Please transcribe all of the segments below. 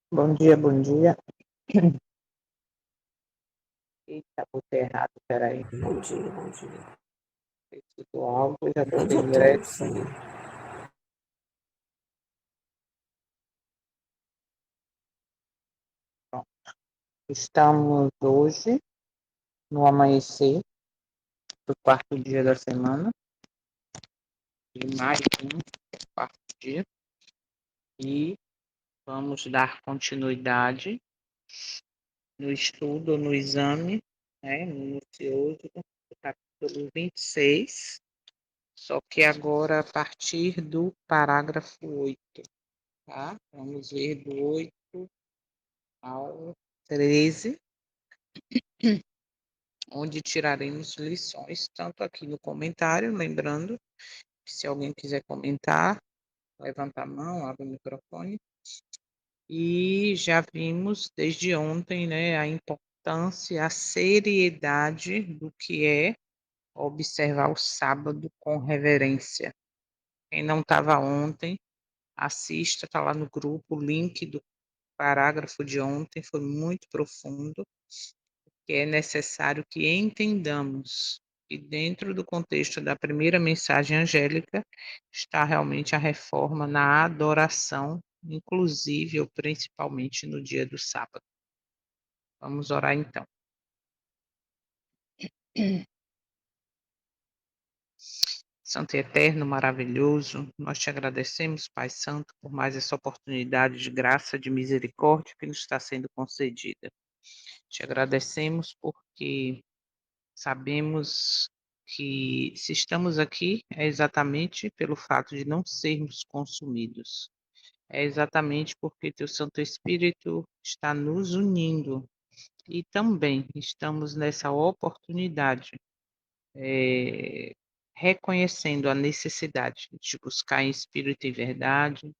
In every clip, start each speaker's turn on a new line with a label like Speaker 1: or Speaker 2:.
Speaker 1: Bom dia, bom dia. Eita, botei errado, peraí.
Speaker 2: Bom dia, bom dia.
Speaker 1: Esse do álcool, já
Speaker 2: Pode
Speaker 1: botei
Speaker 2: a todos,
Speaker 1: direto.
Speaker 2: sim.
Speaker 1: Pronto. Estamos hoje no amanhecer do quarto dia da semana, de mais um quarto dia, e vamos dar continuidade no estudo, no exame, minucioso, do capítulo 26, só que agora a partir do parágrafo 8, tá? Vamos ver do 8 ao 13, onde tiraremos lições, tanto aqui no comentário, lembrando que se alguém quiser comentar, levanta a mão, abre o microfone. E já vimos desde ontem, né, a importância, a seriedade do que é observar o sábado com reverência. Quem não estava ontem, assista, está lá no grupo, o link do parágrafo de ontem foi muito profundo, que é necessário que entendamos que dentro do contexto da primeira mensagem angélica está realmente a reforma na adoração, inclusive ou principalmente no dia do sábado. Vamos orar então. Santo e eterno, maravilhoso, nós te agradecemos, Pai Santo, por mais essa oportunidade de graça, de misericórdia que nos está sendo concedida. Te agradecemos porque sabemos que se estamos aqui é exatamente pelo fato de não sermos consumidos. É exatamente porque teu Santo Espírito está nos unindo e também estamos nessa oportunidade, eh, reconhecendo a necessidade de te buscar em espírito e verdade,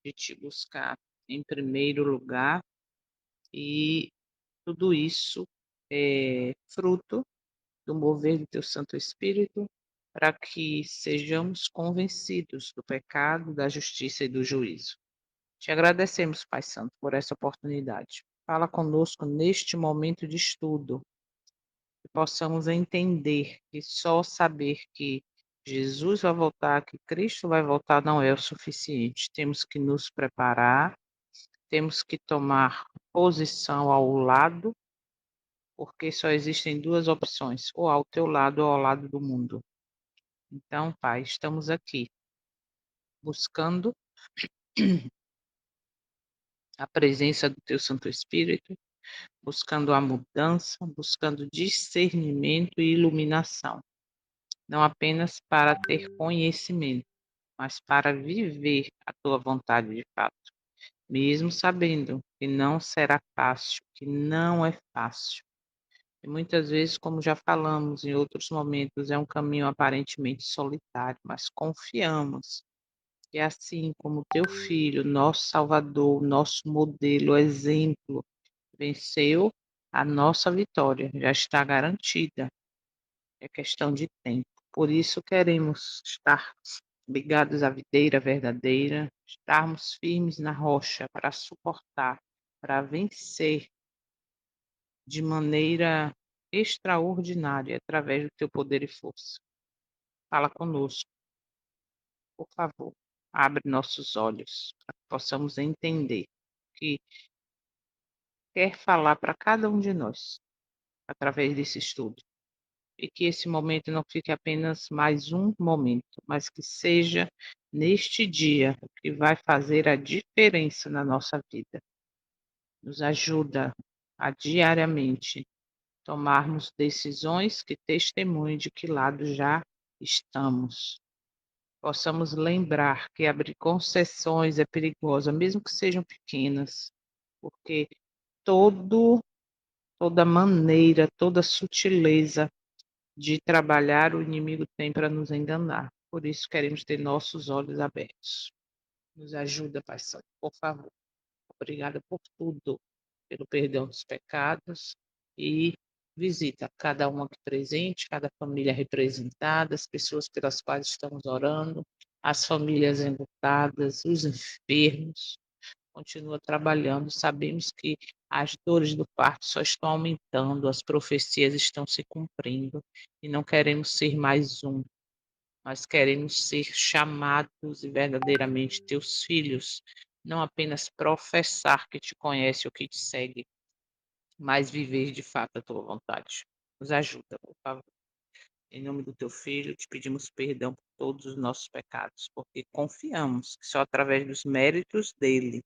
Speaker 1: de te buscar em primeiro lugar, e tudo isso é fruto do mover do teu Santo Espírito, para que sejamos convencidos do pecado, da justiça e do juízo. Te agradecemos, Pai Santo, por essa oportunidade. Fala conosco neste momento de estudo, que possamos entender que só saber que Jesus vai voltar, que Cristo vai voltar, não é o suficiente. Temos que nos preparar, temos que tomar posição ao lado, porque só existem duas opções, ou ao teu lado ou ao lado do mundo. Então, Pai, estamos aqui buscando a presença do Teu Santo Espírito, buscando a mudança, buscando discernimento e iluminação, não apenas para ter conhecimento, mas para viver a Tua vontade de fato, mesmo sabendo que não será fácil, que não é fácil. E muitas vezes, como já falamos em outros momentos, é um caminho aparentemente solitário, mas confiamos. E assim como teu filho, nosso Salvador, nosso modelo, exemplo, venceu, a nossa vitória já está garantida. É questão de tempo. Por isso queremos estar ligados à videira verdadeira, estarmos firmes na rocha para suportar, para vencer de maneira extraordinária através do teu poder e força. Fala conosco, por favor. Abre nossos olhos para que possamos entender que quer falar para cada um de nós através desse estudo. E que esse momento não fique apenas mais um momento, mas que seja neste dia o que vai fazer a diferença na nossa vida. Nos ajuda a diariamente tomarmos decisões que testemunhem de que lado já estamos. Possamos lembrar que abrir concessões é perigoso, mesmo que sejam pequenas, porque todo toda maneira, toda sutileza de trabalhar o inimigo tem para nos enganar. Por isso queremos ter nossos olhos abertos. Nos ajuda, Pai Santo, por favor. Obrigada por tudo, pelo perdão dos pecados, e visita cada um aqui presente, cada família representada, as pessoas pelas quais estamos orando, as famílias enlutadas, os enfermos. continua trabalhando. Sabemos que as dores do parto só estão aumentando, as profecias estão se cumprindo e não queremos ser mais um. Nós queremos ser chamados e verdadeiramente teus filhos, não apenas professar que te conhece ou que te segue, mas viver de fato a tua vontade. Nos ajuda, por favor. Em nome do teu filho, te pedimos perdão por todos os nossos pecados, porque confiamos que só através dos méritos dele,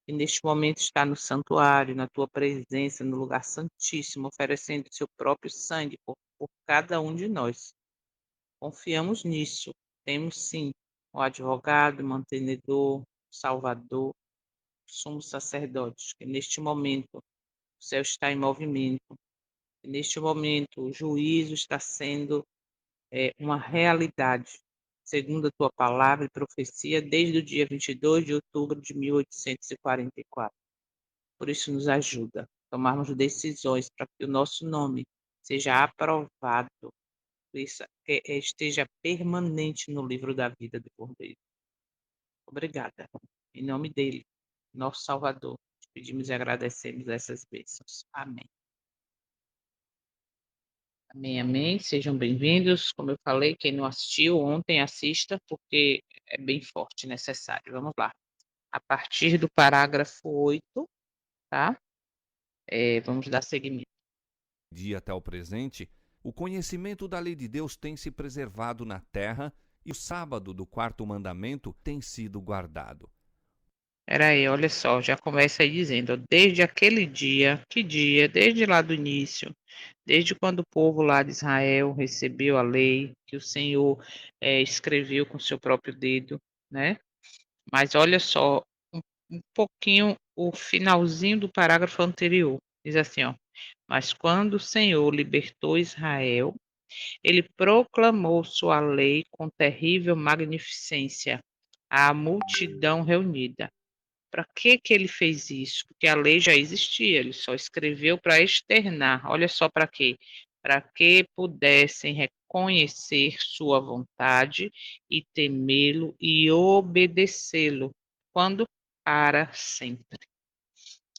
Speaker 1: que neste momento está no santuário, na tua presença, no lugar santíssimo, oferecendo seu próprio sangue por cada um de nós. Confiamos nisso. Temos sim o advogado, o mantenedor, o salvador, somos sacerdotes, que neste momento o céu está em movimento, que neste momento o juízo está sendo uma realidade, segundo a tua palavra e profecia, desde o dia 22 de outubro de 1844. Por isso, nos ajuda a tomarmos decisões para que o nosso nome seja aprovado, que esteja permanente no livro da vida do Cordeiro. Obrigada. Em nome dele, nosso Salvador, te pedimos e agradecemos essas bênçãos. Amém. Amém, amém. Sejam bem-vindos. Como eu falei, quem não assistiu ontem, assista, porque é bem forte, necessário. Vamos lá. A partir do parágrafo 8, tá? Vamos dar seguimento.
Speaker 2: Dia até o presente, o conhecimento da lei de Deus tem se preservado na terra e o sábado do quarto mandamento tem sido guardado.
Speaker 1: Aí, olha só, já começa aí dizendo, ó, desde aquele dia, que dia? Desde lá do início, desde quando o povo lá de Israel recebeu a lei que o Senhor escreveu com seu próprio dedo, né? Mas olha só, um pouquinho, o finalzinho do parágrafo anterior, diz assim, ó, mas quando o Senhor libertou Israel, ele proclamou sua lei com terrível magnificência à multidão reunida. Para que ele fez isso? Porque a lei já existia, ele só escreveu para externar. Olha só para quê? Para que pudessem reconhecer sua vontade e temê-lo e obedecê-lo, quando para sempre.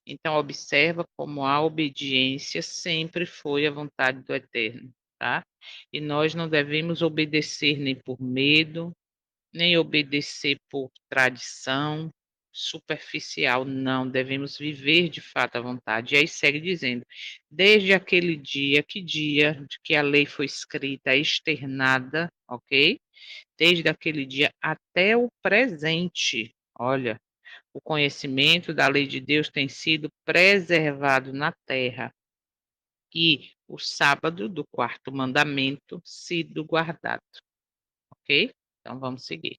Speaker 1: Então observa como a obediência sempre foi a vontade do Eterno, tá? E nós não devemos obedecer nem por medo, nem obedecer por tradição superficial, não, devemos viver de fato a vontade. E aí segue dizendo: desde aquele dia, que dia de que a lei foi escrita, externada, ok? Desde aquele dia até o presente, olha, o conhecimento da lei de Deus tem sido preservado na terra e o sábado do quarto mandamento sido guardado, ok? Então vamos seguir.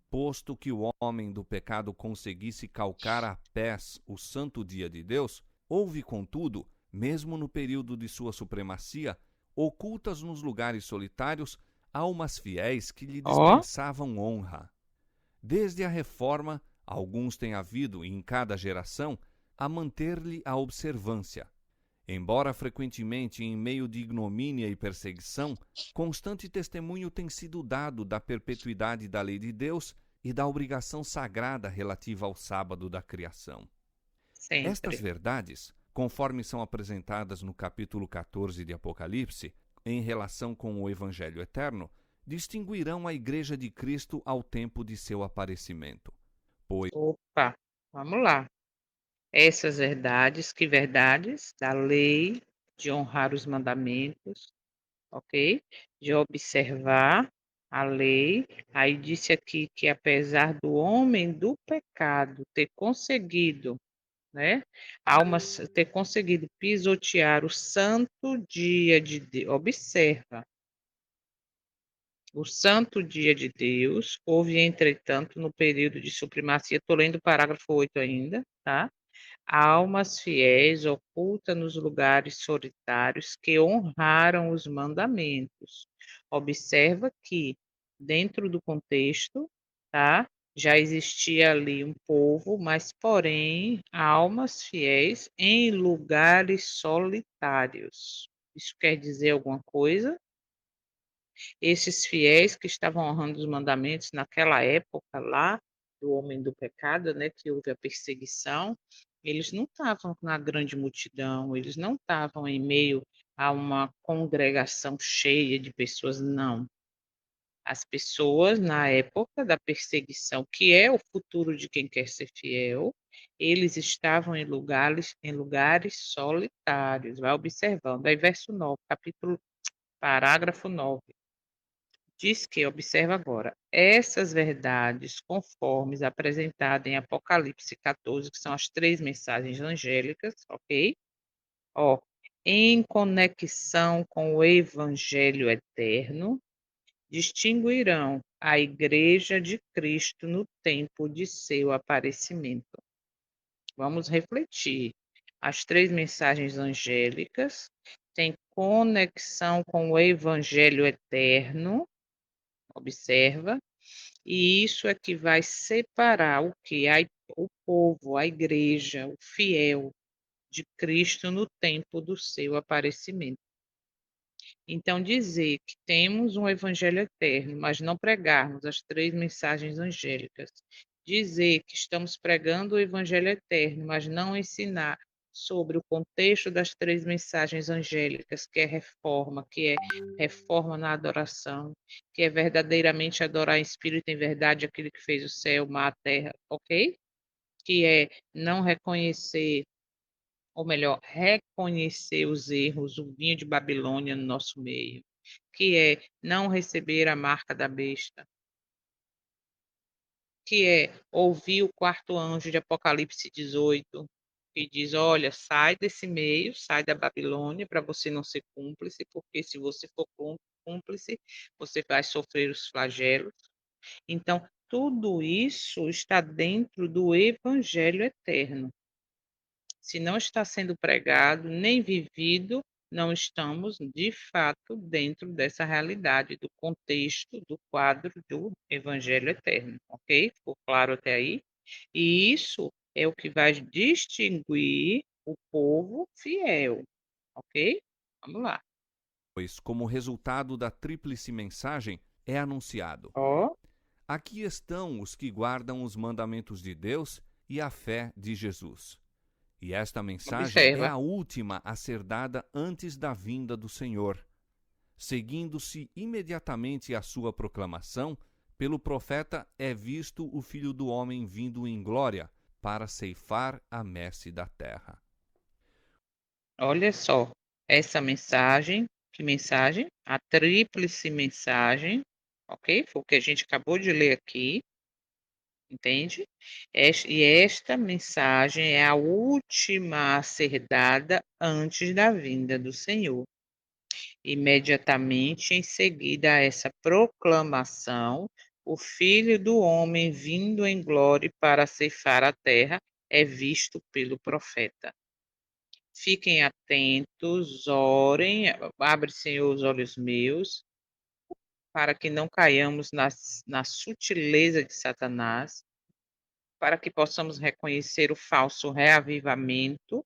Speaker 2: Posto que o homem do pecado conseguisse calcar a pés o santo dia de Deus, houve, contudo, mesmo no período de sua supremacia, ocultas nos lugares solitários, almas fiéis que lhe
Speaker 1: Ó,
Speaker 2: dispensavam honra. Desde a reforma, alguns têm havido, em cada geração, a manter-lhe a observância. Embora frequentemente em meio de ignomínia e perseguição, constante testemunho tem sido dado da perpetuidade da lei de Deus e da obrigação sagrada relativa ao sábado da criação. Estas
Speaker 1: sempre.
Speaker 2: verdades, conforme são apresentadas no capítulo 14 de Apocalipse, em relação com o Evangelho eterno, distinguirão a Igreja de Cristo ao tempo de seu aparecimento. Pois
Speaker 1: Opa, vamos lá. Essas verdades, que verdades? Da lei, de honrar os mandamentos, ok? De observar a lei. Aí disse aqui que apesar do homem do pecado ter conseguido, né? Almas ter conseguido pisotear o santo dia de Deus. Observa. O santo dia de Deus, houve, entretanto, no período de supremacia, estou lendo o parágrafo 8 ainda, tá? Almas fiéis ocultas nos lugares solitários que honraram os mandamentos. Observa que, dentro do contexto, tá? Já existia ali um povo, mas, porém, almas fiéis em lugares solitários. Isso quer dizer alguma coisa? Esses fiéis que estavam honrando os mandamentos naquela época lá, do homem do pecado, né, que houve a perseguição, eles não estavam na grande multidão, eles não estavam em meio a uma congregação cheia de pessoas, não. As pessoas, na época da perseguição, que é o futuro de quem quer ser fiel, eles estavam em lugares solitários. Vai observando. Aí verso 9, parágrafo 9, diz que, observa agora, essas verdades conformes apresentadas em Apocalipse 14, que são as 3 mensagens angélicas, ok? Ó, em conexão com o evangelho eterno, distinguirão a Igreja de Cristo no tempo de seu aparecimento. Vamos refletir. As 3 mensagens angélicas têm conexão com o Evangelho eterno, observa, e isso é que vai separar o que? O povo, a igreja, o fiel de Cristo no tempo do seu aparecimento. Então, dizer que temos um evangelho eterno, mas não pregarmos as 3 mensagens angélicas, dizer que estamos pregando o evangelho eterno, mas não ensinar sobre o contexto das 3 mensagens angélicas, que é reforma na adoração, que é verdadeiramente adorar em espírito e em verdade aquele que fez o céu, o mar, a terra, ok? Que é não reconhecer, ou melhor, reconhecer os erros, o vinho de Babilônia no nosso meio, que é não receber a marca da besta, que é ouvir o quarto anjo de Apocalipse 18, que diz: olha, sai desse meio, sai da Babilônia para você não ser cúmplice, porque se você for cúmplice, você vai sofrer os flagelos. Então, tudo isso está dentro do evangelho eterno. Se não está sendo pregado nem vivido, não estamos, de fato, dentro dessa realidade, do contexto, do quadro do Evangelho eterno, ok? Ficou claro até aí? E isso é o que vai distinguir o povo fiel, ok? Vamos lá.
Speaker 2: Pois, como resultado da tríplice mensagem, é anunciado:
Speaker 1: Ó,
Speaker 2: aqui estão os que guardam os mandamentos de Deus e a fé de Jesus. E esta mensagem é
Speaker 1: observa.
Speaker 2: a última a ser dada antes da vinda do Senhor. Seguindo-se imediatamente a sua proclamação, pelo profeta é visto o Filho do Homem vindo em glória para ceifar a messe da terra.
Speaker 1: Olha só, essa mensagem, que mensagem? A tríplice mensagem, ok? Foi o que a gente acabou de ler aqui, entende? E esta mensagem é a última a ser dada antes da vinda do Senhor. Imediatamente em seguida a essa proclamação, o Filho do Homem vindo em glória para ceifar a terra é visto pelo profeta. Fiquem atentos, orem, abre, Senhor, os olhos meus, para que não caiamos na sutileza de Satanás, para que possamos reconhecer o falso reavivamento.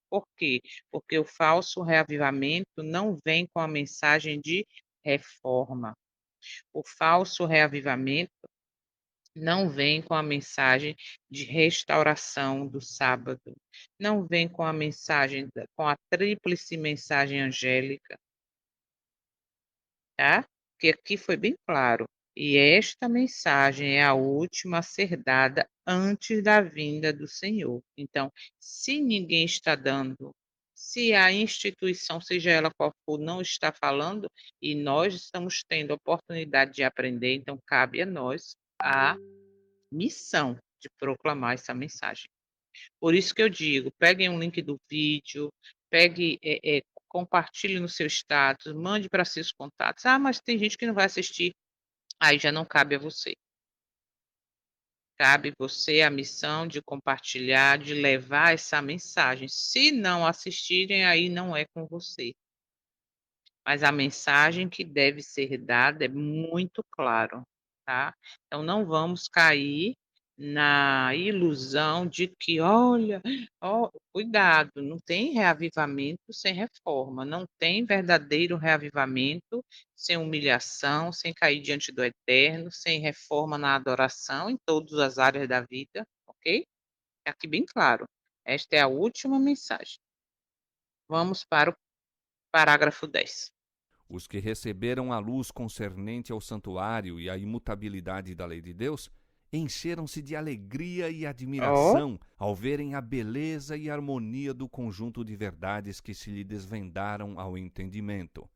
Speaker 1: Por quê? Porque o falso reavivamento não vem com a mensagem de reforma. O falso reavivamento não vem com a mensagem de restauração do sábado. Não vem com a mensagem, com a tríplice mensagem angélica, tá? Que aqui foi bem claro. E esta mensagem é a última a ser dada antes da vinda do Senhor. Então, se ninguém está dando, se a instituição, seja ela qual for, não está falando, e nós estamos tendo a oportunidade de aprender, então cabe a nós a missão de proclamar essa mensagem. Por isso que eu digo, peguem um link do vídeo, compartilhe no seu status, mande para seus contatos. Ah, mas tem gente que não vai assistir. Aí já não cabe a você. Cabe você a missão de compartilhar, de levar essa mensagem. Se não assistirem, aí não é com você. Mas a mensagem que deve ser dada é muito claro, tá? Então não vamos cair na ilusão de que: "Olha, ó, cuidado, não tem reavivamento sem reforma, não tem verdadeiro reavivamento sem humilhação, sem cair diante do Eterno, sem reforma na adoração em todas as áreas da vida", ok? É aqui bem claro. Esta é a última mensagem. Vamos para o parágrafo 10.
Speaker 2: Os que receberam a luz concernente ao santuário e à imutabilidade da lei de Deus encheram-se de alegria e
Speaker 1: Ó,
Speaker 2: admiração ao verem a beleza e harmonia do conjunto de verdades que se lhe desvendaram ao entendimento.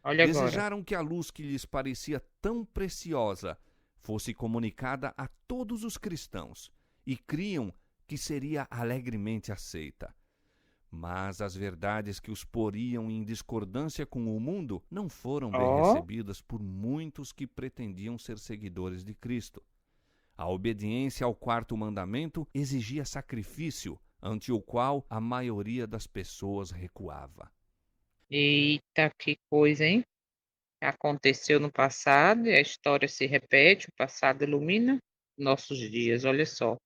Speaker 1: olha agora.
Speaker 2: Desejaram que a luz que lhes parecia tão preciosa fosse comunicada a todos os cristãos e criam que seria alegremente aceita. Mas as verdades que os poriam em discordância com o mundo não foram bem
Speaker 1: Ó,
Speaker 2: recebidas por muitos que pretendiam ser seguidores de Cristo. A obediência ao quarto mandamento exigia sacrifício, ante o qual a maioria das pessoas recuava.
Speaker 1: eita, que coisa, hein? Aconteceu no passado e a história se repete, o passado ilumina nossos dias, olha só.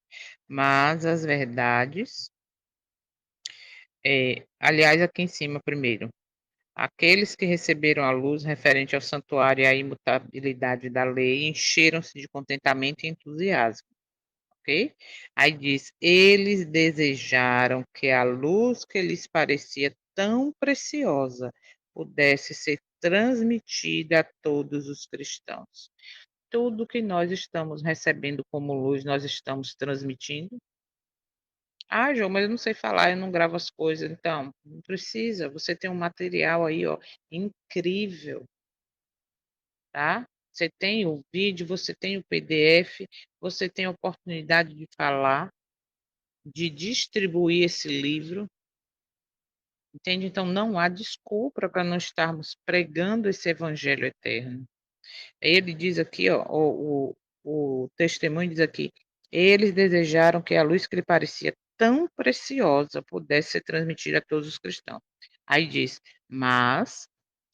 Speaker 1: Mas as verdades, aliás, aqui em cima primeiro, aqueles que receberam a luz referente ao santuário e à imutabilidade da lei encheram-se de contentamento e entusiasmo, ok? Aí diz: eles desejaram que a luz que lhes parecia tão preciosa pudesse ser transmitida a todos os cristãos. Tudo que nós estamos recebendo como luz, nós estamos transmitindo. Ah, João, mas eu não sei falar, eu não gravo as coisas. Então, não precisa, você tem um material aí, ó, incrível, tá? Você tem o vídeo, você tem o PDF, você tem a oportunidade de falar, de distribuir esse livro, entende? Então, não há desculpa para não estarmos pregando esse evangelho eterno. Ele diz aqui, ó, o testemunho diz aqui: eles desejaram que a luz que lhe parecia tão preciosa pudesse ser transmitida a todos os cristãos. Aí diz: mas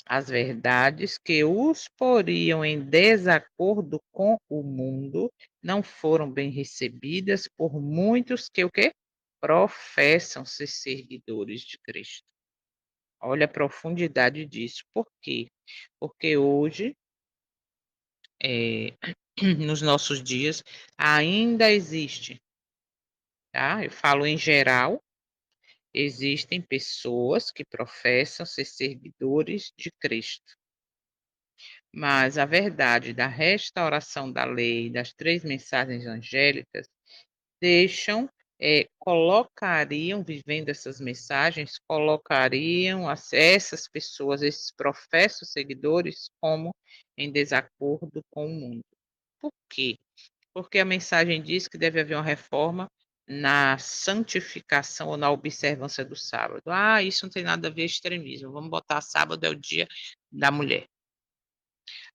Speaker 1: as verdades que os poriam em desacordo com o mundo não foram bem recebidas por muitos que o quê? Professam ser seguidores de Cristo. Olha a profundidade disso. Por quê? Porque hoje nos nossos dias, ainda existe, tá? Eu falo em geral, existem pessoas que professam ser seguidores de Cristo, mas a verdade da restauração da lei, das 3 mensagens angélicas, deixam, colocariam, vivendo essas mensagens, colocariam essas pessoas, esses professos seguidores, como em desacordo com o mundo. Por quê? Porque a mensagem diz que deve haver uma reforma na santificação ou na observância do sábado. Ah, isso não tem nada a ver com extremismo, vamos botar sábado é o dia da mulher.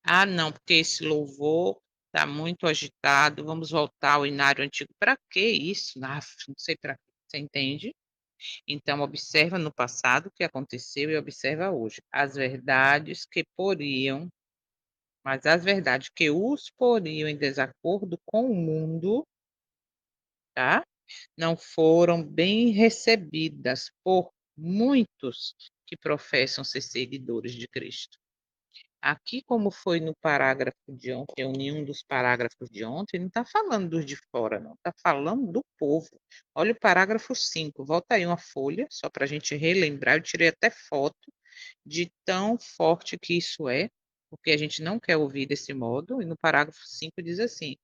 Speaker 1: Ah, não, porque esse louvor está muito agitado, vamos voltar ao inário antigo. Para que isso? Não sei para quê, você entende? Então observa no passado o que aconteceu e observa hoje. As verdades que poriam mas as verdades que os poriam em desacordo com o mundo, tá? Não foram bem recebidas por muitos que professam ser seguidores de Cristo. Aqui, como foi no parágrafo de ontem, em um dos parágrafos de ontem, não está falando dos de fora, não, está falando do povo. Olha o parágrafo 5, volta aí uma folha, só para a gente relembrar, eu tirei até foto de tão forte que isso é, porque a gente não quer ouvir desse modo, e no parágrafo 5 diz assim: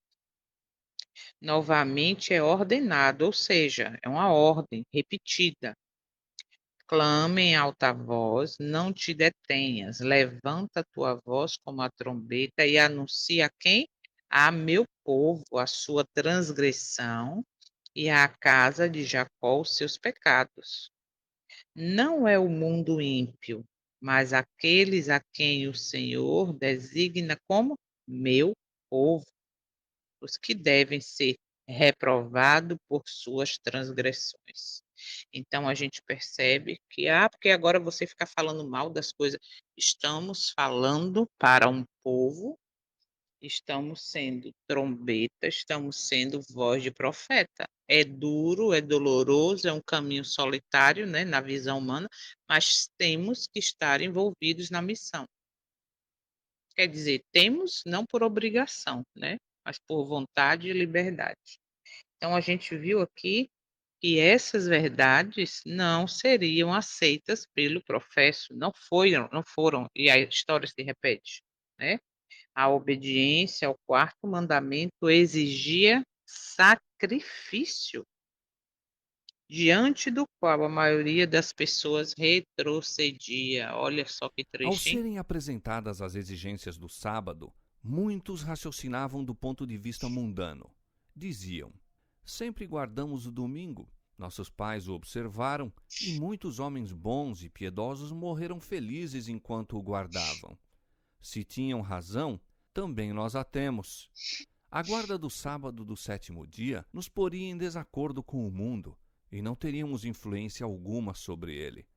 Speaker 1: novamente é ordenado, ou seja, é uma ordem repetida. Clama em alta voz, não te detenhas, levanta tua voz como a trombeta e anuncia a quem? A meu povo a sua transgressão e à casa de Jacó os seus pecados. Não é o mundo ímpio, mas aqueles a quem o Senhor designa como meu povo, os que devem ser reprovados por suas transgressões. Então a gente percebe que, porque agora você fica falando mal das coisas. Estamos falando para um povo Estamos sendo trombeta, estamos sendo voz de profeta. É duro, é doloroso, é um caminho solitário, né, na visão humana, mas temos que estar envolvidos na missão. Quer dizer, temos não por obrigação, né, mas por vontade e liberdade. Então a gente viu aqui que essas verdades não seriam aceitas pelo professo, não foram, e a história se repete, né. A obediência ao quarto mandamento exigia sacrifício, diante do qual a maioria das pessoas retrocedia. Olha só que
Speaker 2: Ao
Speaker 1: triste, hein?
Speaker 2: serem apresentadas as exigências do sábado, muitos raciocinavam do ponto de vista mundano. Diziam: sempre guardamos o domingo, nossos pais o observaram e muitos homens bons e piedosos morreram felizes enquanto o guardavam. Se tinham razão, também nós a temos. A guarda do sábado do sétimo dia nos poria em desacordo com o mundo e não teríamos influência alguma sobre ele.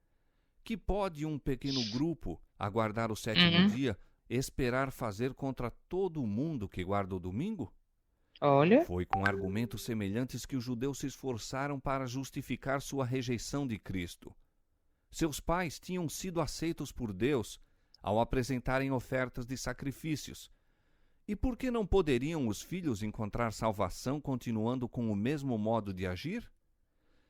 Speaker 2: Que pode um pequeno grupo aguardar o sétimo
Speaker 1: Uhum.
Speaker 2: dia esperar fazer contra todo o mundo que guarda o domingo?
Speaker 1: Olha,
Speaker 2: Foi com argumentos semelhantes que os judeus se esforçaram para justificar sua rejeição de Cristo. Seus pais tinham sido aceitos por Deus ao apresentarem ofertas de sacrifícios. E por que não poderiam os filhos encontrar salvação continuando com o mesmo modo de agir?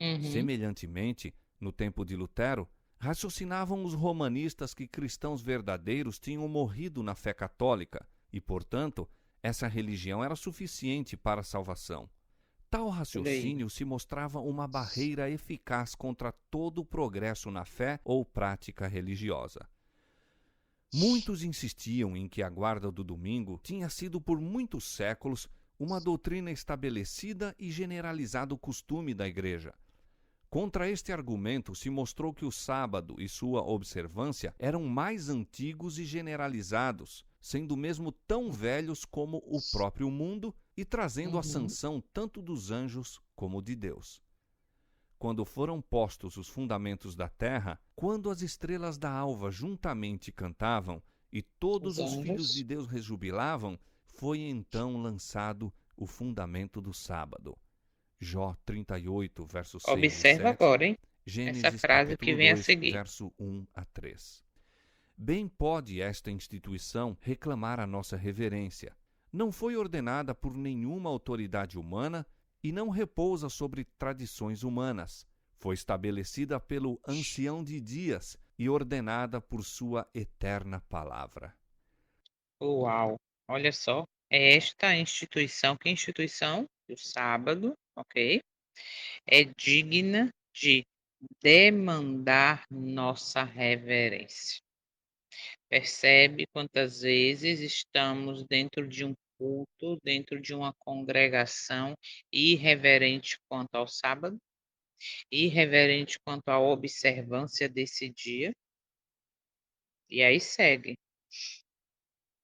Speaker 1: uhum,
Speaker 2: Semelhantemente, no tempo de Lutero, raciocinavam os romanistas que cristãos verdadeiros tinham morrido na fé católica e, portanto, essa religião era suficiente para a salvação. Tal
Speaker 1: olha aí.
Speaker 2: raciocínio se mostrava uma barreira eficaz contra todo o progresso na fé ou prática religiosa. Muitos insistiam em que a guarda do domingo tinha sido por muitos séculos uma doutrina estabelecida e generalizado costume da Igreja. Contra este argumento se mostrou que o sábado e sua observância eram mais antigos e generalizados, sendo mesmo tão velhos como o próprio mundo e trazendo a
Speaker 1: Uhum.
Speaker 2: sanção tanto dos anjos como de Deus. Quando foram postos os fundamentos da terra, quando as estrelas da alva juntamente cantavam e
Speaker 1: Os
Speaker 2: todos os filhos de
Speaker 1: anjos.
Speaker 2: Deus rejubilavam, foi então lançado o fundamento do sábado. Jó 38, versos 6 e
Speaker 1: Observa
Speaker 2: 7,
Speaker 1: agora, hein? Essa
Speaker 2: Gênesis
Speaker 1: frase que
Speaker 2: capítulo
Speaker 1: vem a
Speaker 2: 2,
Speaker 1: seguir.
Speaker 2: verso 1 a 3. Bem pode esta instituição reclamar a nossa reverência. Não foi ordenada por nenhuma autoridade humana e não repousa sobre tradições humanas. Foi estabelecida pelo Ancião de Dias e ordenada por sua eterna palavra.
Speaker 1: Uau! Olha só, é esta instituição, que instituição? O sábado, ok? É digna de demandar nossa reverência. Percebe quantas vezes estamos dentro de um culto, dentro de uma congregação, irreverente quanto ao sábado, irreverente quanto à observância desse dia, e aí segue.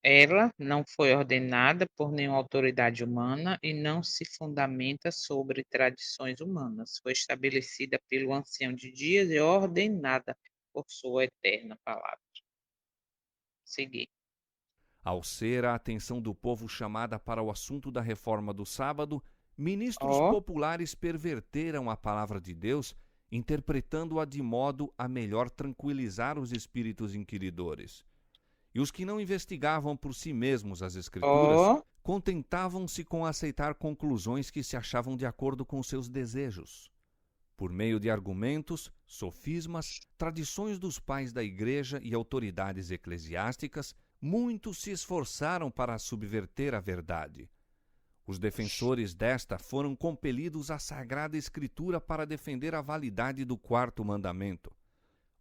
Speaker 1: Ela não foi ordenada por nenhuma autoridade humana e não se fundamenta sobre tradições humanas. Foi estabelecida pelo Ancião de Dias e ordenada por sua eterna palavra. Seguir.
Speaker 2: Ao ser a atenção do povo chamada para o assunto da reforma do sábado, ministros
Speaker 1: Ó,
Speaker 2: populares perverteram a palavra de Deus, interpretando-a de modo a melhor tranquilizar os espíritos inquiridores. E os que não investigavam por si mesmos as Escrituras
Speaker 1: ó,
Speaker 2: contentavam-se com aceitar conclusões que se achavam de acordo com seus desejos. Por meio de argumentos, sofismas, tradições dos pais da Igreja e autoridades eclesiásticas, muitos se esforçaram para subverter a verdade. Os defensores desta foram compelidos à Sagrada Escritura para defender a validade do quarto mandamento.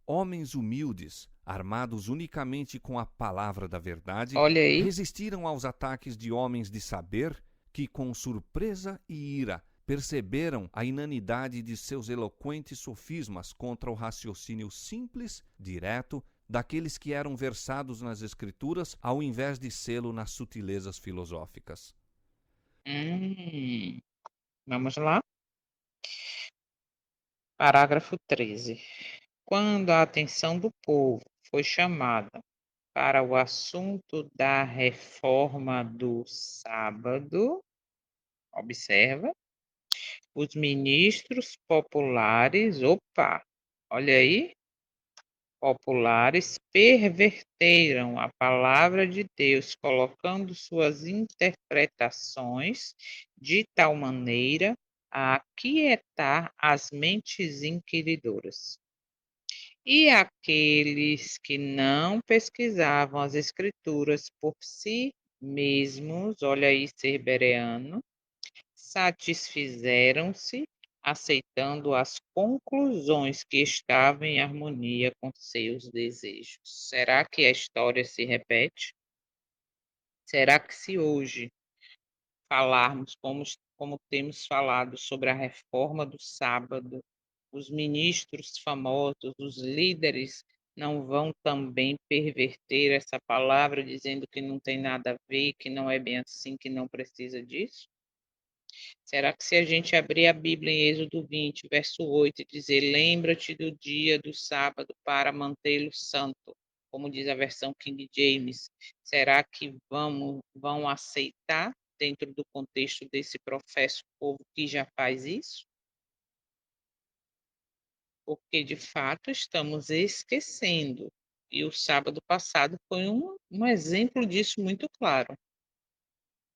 Speaker 2: Homens humildes, armados unicamente com a palavra da verdade,
Speaker 1: olha aí.
Speaker 2: resistiram aos ataques de homens de saber que, com surpresa e ira, perceberam a inanidade de seus eloquentes sofismas contra o raciocínio simples, direto, daqueles que eram versados nas Escrituras, ao invés de sê-lo nas sutilezas filosóficas.
Speaker 1: Hum, vamos lá. Parágrafo 13. Quando a atenção do povo foi chamada para o assunto da reforma do sábado, observa, os ministros populares, opa, olha aí, populares perverteram a palavra de Deus, colocando suas interpretações de tal maneira a aquietar as mentes inquiridoras. E aqueles que não pesquisavam as Escrituras por si mesmos, olha aí, ser bereano, satisfizeram-se aceitando as conclusões que estavam em harmonia com seus desejos. Será que a história se repete? Será que se hoje falarmos como temos falado sobre a reforma do sábado, os ministros famosos, os líderes não vão também perverter essa palavra dizendo que não tem nada a ver, que não é bem assim, que não precisa disso? Será que se a gente abrir a Bíblia em Êxodo 20, verso 8, e dizer: "Lembra-te do dia do sábado para mantê-lo santo", como diz a versão King James, será que vão aceitar dentro do contexto desse professo povo que já faz isso? Porque de fato estamos esquecendo, e o sábado passado foi um exemplo disso muito claro.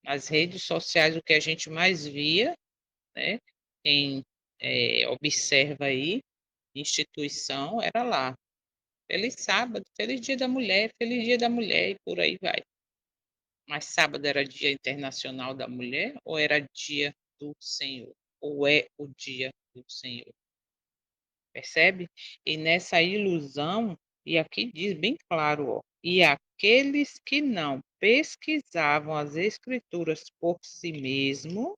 Speaker 1: Nas redes sociais o que a gente mais via, né, quem, observa aí, instituição, era lá: "Feliz sábado, feliz dia da mulher", e por aí vai. Mas sábado era Dia Internacional da Mulher ou era dia do Senhor? Ou é o dia do Senhor? Percebe? E nessa ilusão, e aqui diz bem claro, ó: "E aqueles que não pesquisavam as Escrituras por si mesmo,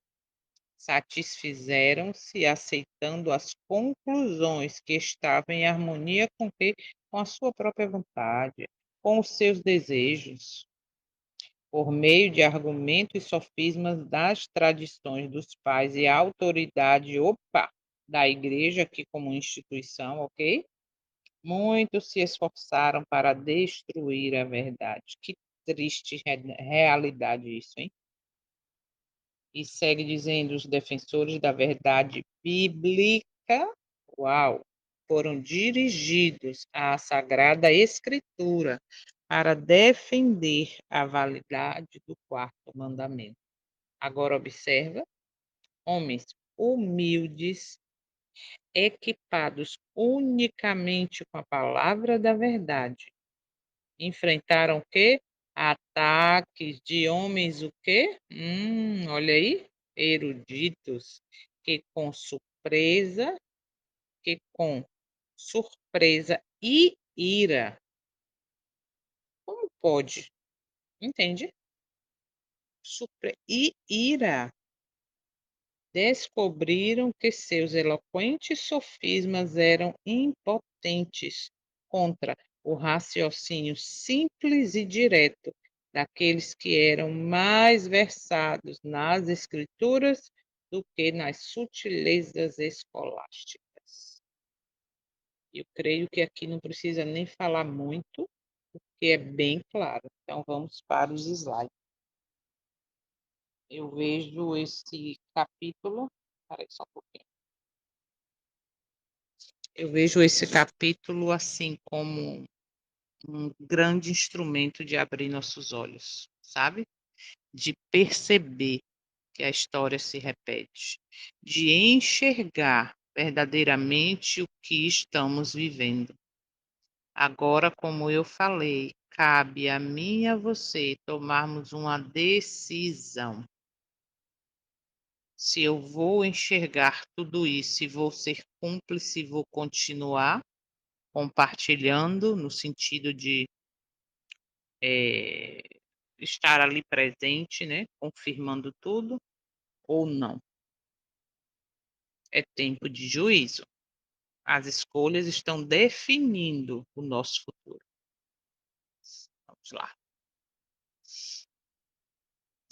Speaker 1: satisfizeram-se aceitando as conclusões que estavam em harmonia com que? Com a sua própria vontade, com os seus desejos, por meio de argumentos e sofismas das tradições dos pais e a autoridade, opa, da igreja aqui como instituição, ok? Muitos se esforçaram para destruir a verdade. Que triste realidade isso, hein? E segue dizendo: os defensores da verdade bíblica, uau, foram dirigidos à Sagrada Escritura para defender a validade do quarto mandamento. Agora observa, homens humildes, equipados unicamente com a palavra da verdade, enfrentaram o quê? Ataques de homens o quê? Olha aí, eruditos, que com surpresa que com surpresa e ira. Como pode? Entende? E ira. Descobriram que seus eloquentes sofismas eram impotentes contra o raciocínio simples e direto daqueles que eram mais versados nas escrituras do que nas sutilezas escolásticas. Eu creio que aqui não precisa nem falar muito, porque é bem claro. Então vamos para os slides. Eu vejo esse capítulo, espera só um pouquinho. Eu vejo esse capítulo assim como um grande instrumento de abrir nossos olhos, sabe? De perceber que a história se repete, de enxergar verdadeiramente o que estamos vivendo. Agora, como eu falei, cabe a mim e a você tomarmos uma decisão. Se eu vou enxergar tudo isso e vou ser cúmplice, vou continuar compartilhando, no sentido de eh, estar ali presente, né, confirmando tudo, ou não. É tempo de juízo. As escolhas estão definindo o nosso futuro. Vamos lá.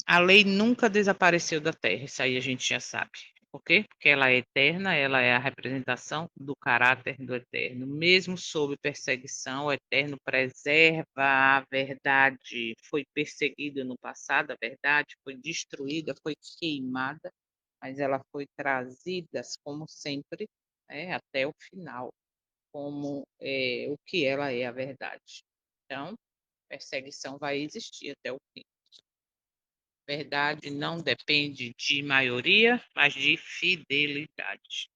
Speaker 1: A lei nunca desapareceu da terra, isso aí a gente já sabe. Por quê? Porque ela é eterna, ela é a representação do caráter do Eterno. Mesmo sob perseguição, o Eterno preserva a verdade. Foi perseguida no passado, a verdade foi destruída, foi queimada, mas ela foi trazida, como sempre, até o final, como o que ela é a verdade. Então, perseguição vai existir até o fim. Verdade não depende de maioria, mas de fidelidade.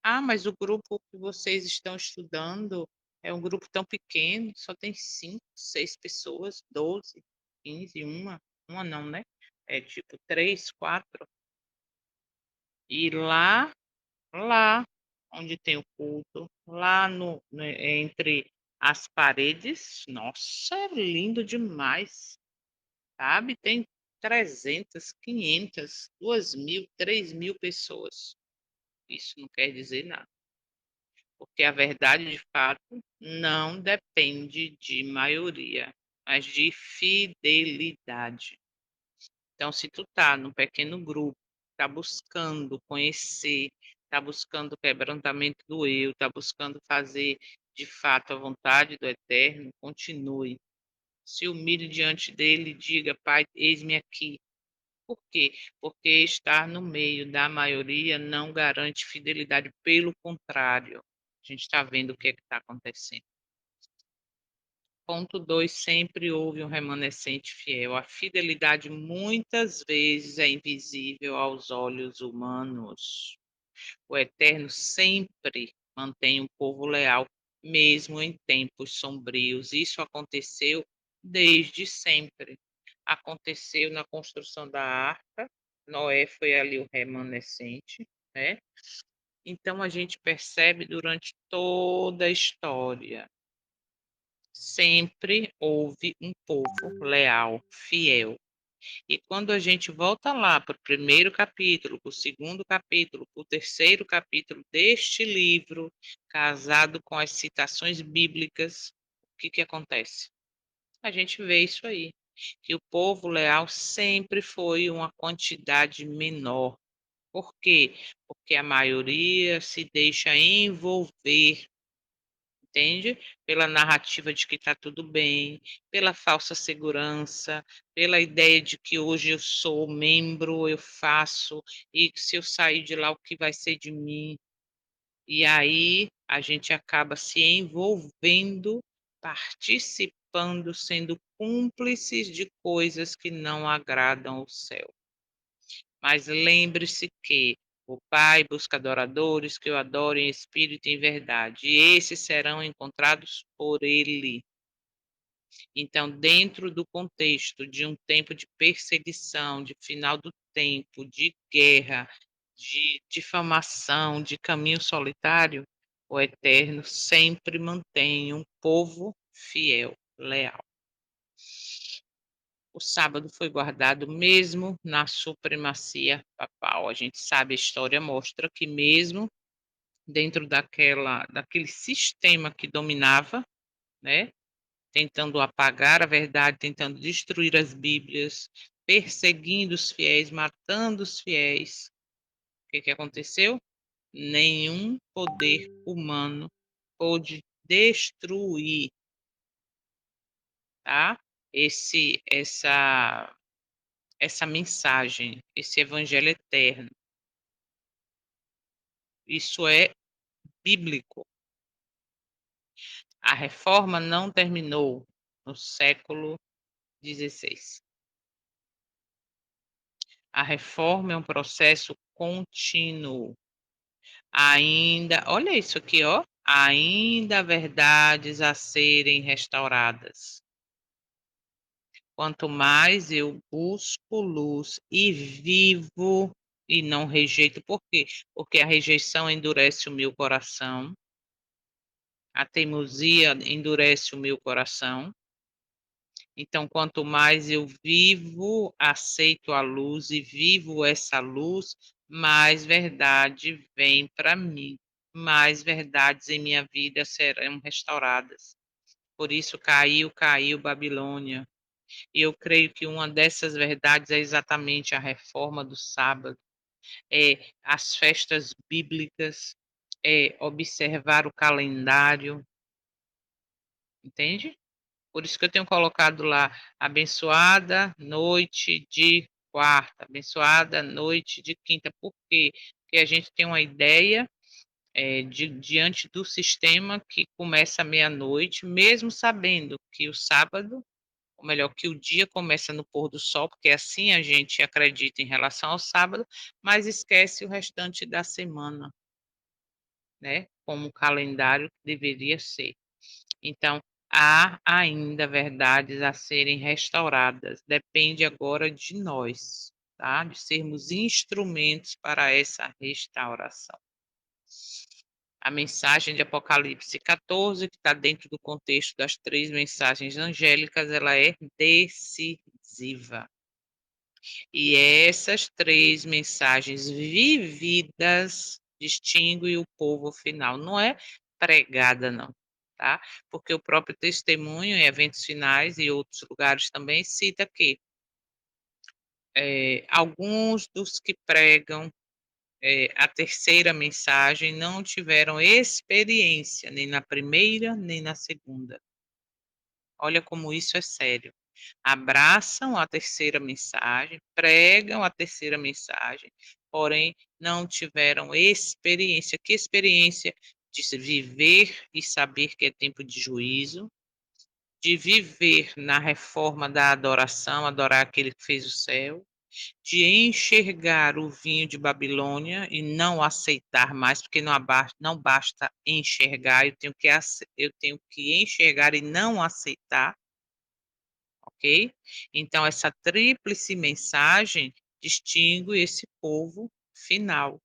Speaker 1: Ah, mas o grupo que vocês estão estudando é um grupo tão pequeno, só tem 5, 6 pessoas, 12, 15, uma não, né? É tipo 3, 4. E lá onde tem o culto, lá entre as paredes, nossa, é lindo demais. Sabe? Tem 300, 500, 2.000, 3.000 pessoas. Isso não quer dizer nada, porque a verdade, de fato, não depende de maioria, mas de fidelidade. Então, se tu tá num pequeno grupo, tá buscando conhecer, tá buscando o quebrantamento do eu, tá buscando fazer de fato a vontade do Eterno, continue. Se humilhe diante dele e diga: Pai, eis-me aqui. Por quê? Porque estar no meio da maioria não garante fidelidade, pelo contrário. A gente está vendo o que está acontecendo. Ponto 2, sempre houve um remanescente fiel. A fidelidade muitas vezes é invisível aos olhos humanos. O Eterno sempre mantém um povo leal, mesmo em tempos sombrios. Isso aconteceu desde sempre. Aconteceu na construção da arca, Noé foi ali o remanescente, né? Então a gente percebe durante toda a história, sempre houve um povo leal, fiel. E quando a gente volta lá para o primeiro capítulo, para o segundo capítulo, para o terceiro capítulo deste livro, casado com as citações bíblicas, o que que acontece? A gente vê isso aí, que o povo leal sempre foi uma quantidade menor. Por quê? Porque a maioria se deixa envolver, entende? Pela narrativa de que está tudo bem, pela falsa segurança, pela ideia de que hoje eu sou membro, eu faço, e que se eu sair de lá, o que vai ser de mim? E aí a gente acaba se envolvendo, participando, sendo cúmplices de coisas que não agradam ao céu. Mas lembre-se que o Pai busca adoradores que o adorem em espírito e em verdade, e esses serão encontrados por Ele. Então, dentro do contexto de um tempo de perseguição, de final do tempo, de guerra, de difamação, de caminho solitário, o Eterno sempre mantém um povo fiel, leal. O sábado foi guardado mesmo na supremacia papal. A gente sabe, a história mostra que mesmo dentro daquele sistema que dominava, né, tentando apagar a verdade, tentando destruir as Bíblias, perseguindo os fiéis, matando os fiéis, o que que aconteceu? Nenhum poder humano pôde destruir, tá? Essa mensagem, esse evangelho eterno. Isso é bíblico. A reforma não terminou no século XVI. A reforma é um processo contínuo. Ainda, olha isso aqui, ó. Ainda há verdades a serem restauradas. Quanto mais eu busco luz e vivo e não rejeito, por quê? Porque a rejeição endurece o meu coração, a teimosia endurece o meu coração. Então, quanto mais eu vivo, aceito a luz e vivo essa luz, mais verdade vem para mim, mais verdades em minha vida serão restauradas. Por isso caiu Babilônia. E eu creio que uma dessas verdades é exatamente a reforma do sábado. as festas bíblicas, observar o calendário, entende? Por isso que eu tenho colocado lá, abençoada noite de quarta, abençoada noite de quinta. Por quê? Porque a gente tem uma ideia diante do sistema que começa à meia-noite, mesmo sabendo que o sábado, ou melhor, que o dia começa no pôr do sol, porque assim a gente acredita em relação ao sábado, mas esquece o restante da semana, né? Como o calendário deveria ser. Então, há ainda verdades a serem restauradas. Depende agora de nós, tá? De sermos instrumentos para essa restauração. A mensagem de Apocalipse 14, que está dentro do contexto das 3 mensagens angélicas, ela é decisiva. E essas 3 mensagens vividas distinguem o povo final. Não é pregada, não, tá? Porque o próprio testemunho em eventos finais e outros lugares também cita que alguns dos que pregam a terceira mensagem não tiveram experiência nem na primeira nem na segunda. Olha como isso é sério. Abraçam a terceira mensagem, pregam a terceira mensagem, porém não tiveram experiência. Que experiência? De viver e saber que é tempo de juízo, de viver na reforma da adoração, adorar aquele que fez o céu, de enxergar o vinho de Babilônia e não aceitar mais, porque não basta enxergar, eu tenho que enxergar e não aceitar, ok? Então, essa tríplice mensagem distingue esse povo final.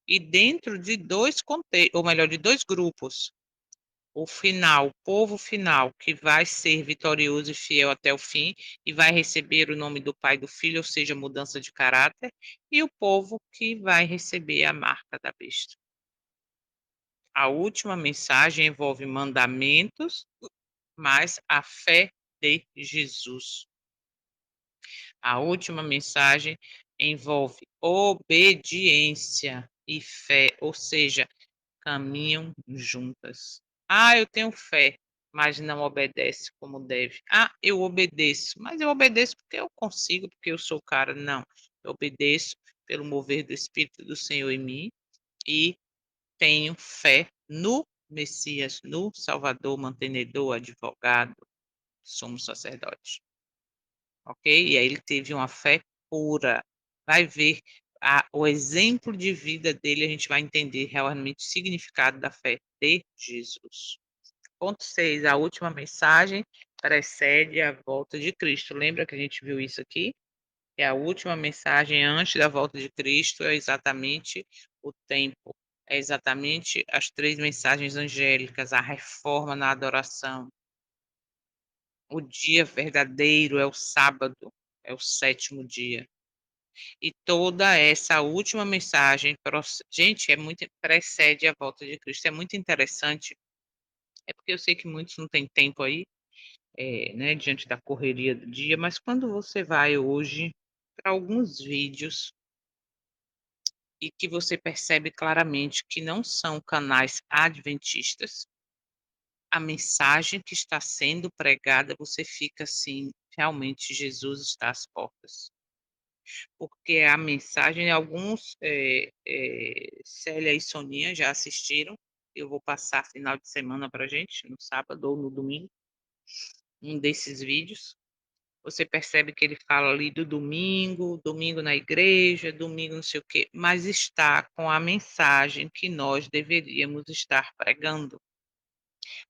Speaker 1: E dentro de dois contextos, ou melhor, de dois grupos, o povo final, que vai ser vitorioso e fiel até o fim, e vai receber o nome do Pai e do Filho, ou seja, mudança de caráter, e o povo que vai receber a marca da besta. A última mensagem envolve mandamentos, mas a fé de Jesus. A última mensagem envolve obediência e fé, ou seja, caminham juntas. Ah, eu tenho fé, mas não obedece como deve. Ah, eu obedeço, mas eu obedeço porque eu consigo, porque eu sou o cara. Não, eu obedeço pelo mover do Espírito do Senhor em mim e tenho fé no Messias, no Salvador, mantenedor, advogado, sumo sacerdote. Ok? E aí ele teve uma fé pura. Vai ver o exemplo de vida dele, a gente vai entender realmente o significado da fé de Jesus. Ponto 6, a última mensagem precede a volta de Cristo. Lembra que a gente viu isso aqui? É a última mensagem antes da volta de Cristo, é exatamente o tempo, é exatamente as 3 mensagens angélicas, a reforma na adoração. O dia verdadeiro é o sábado, é o 7º dia. E toda essa última mensagem, gente, precede a volta de Cristo. É muito interessante. É porque eu sei que muitos não têm tempo aí, né, diante da correria do dia, mas quando você vai hoje para alguns vídeos e que você percebe claramente que não são canais adventistas, a mensagem que está sendo pregada, você fica assim, realmente Jesus está às portas. Porque a mensagem, alguns, Célia e Soninha já assistiram, eu vou passar final de semana para gente, no sábado ou no domingo, um desses vídeos. Você percebe que ele fala ali do domingo, domingo na igreja, domingo não sei o quê, mas está com a mensagem que nós deveríamos estar pregando,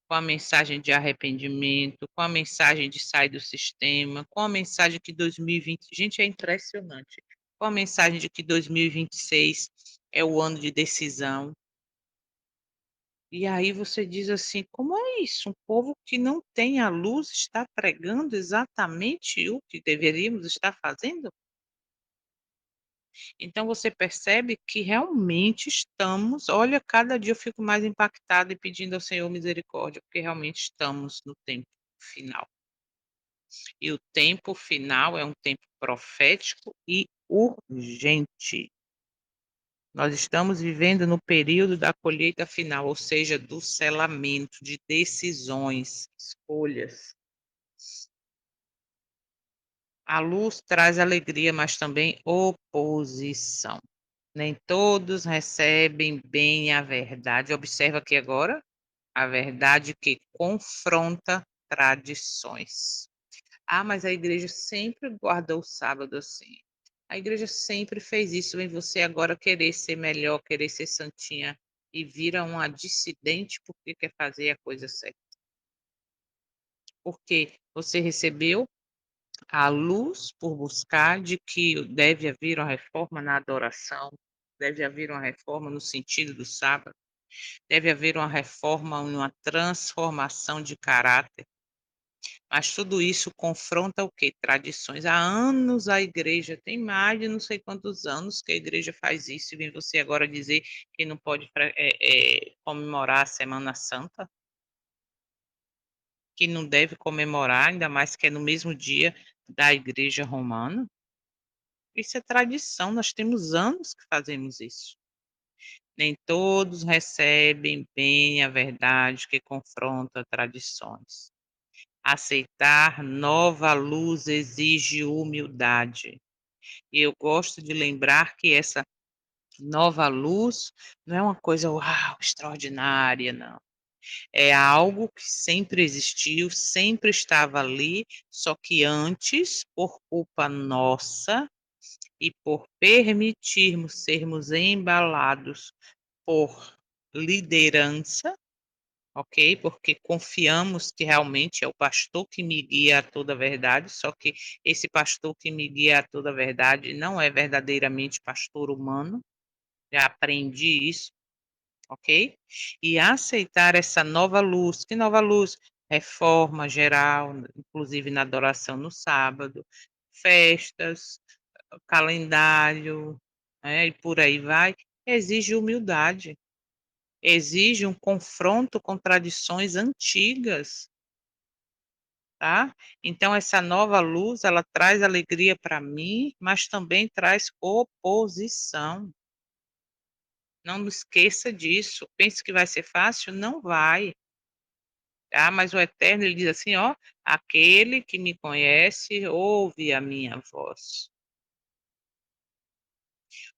Speaker 1: com a mensagem de arrependimento, com a mensagem de sair do sistema, com a mensagem que 2020, gente, é impressionante, com a mensagem de que 2026 é o ano de decisão. E aí você diz assim: como é isso? Um povo que não tem a luz está pregando exatamente o que deveríamos estar fazendo? Então você percebe que realmente estamos, olha, cada dia eu fico mais impactada e pedindo ao Senhor misericórdia, porque realmente estamos no tempo final. E o tempo final é um tempo profético e urgente. Nós estamos vivendo no período da colheita final, ou seja, do selamento de decisões, escolhas. A luz traz alegria, mas também oposição. Nem todos recebem bem a verdade. Observa aqui agora a verdade que confronta tradições. Ah, mas a igreja sempre guardou o sábado assim. A igreja sempre fez isso, vem você agora querer ser melhor, querer ser santinha e vira uma dissidente porque quer fazer a coisa certa. Porque você recebeu a luz por buscar de que deve haver uma reforma na adoração, deve haver uma reforma no sentido do sábado, deve haver uma reforma, uma transformação de caráter. Mas tudo isso confronta o quê? Tradições. Há anos a igreja, tem mais de não sei quantos anos que a igreja faz isso, e vem você agora dizer que não pode comemorar a Semana Santa, que não deve comemorar, ainda mais que é no mesmo dia da igreja romana. Isso é tradição, nós temos anos que fazemos isso. Nem todos recebem bem a verdade que confronta tradições. Aceitar nova luz exige humildade. E eu gosto de lembrar que essa nova luz não é uma coisa uau, extraordinária, não. É algo que sempre existiu, sempre estava ali, só que antes, por culpa nossa e por permitirmos sermos embalados por liderança, ok? Porque confiamos que realmente é o pastor que me guia a toda a verdade, só que esse pastor que me guia a toda a verdade não é verdadeiramente pastor humano, já aprendi isso, ok? E aceitar essa nova luz, que nova luz? Reforma geral, inclusive na adoração no sábado, festas, calendário, e por aí vai, exige humildade. Exige um confronto com tradições antigas, tá? Então essa nova luz, ela traz alegria para mim, mas também traz oposição. Não esqueça disso. Pense que vai ser fácil? Não vai, tá? Mas o Eterno, ele diz assim, ó, aquele que me conhece ouve a minha voz.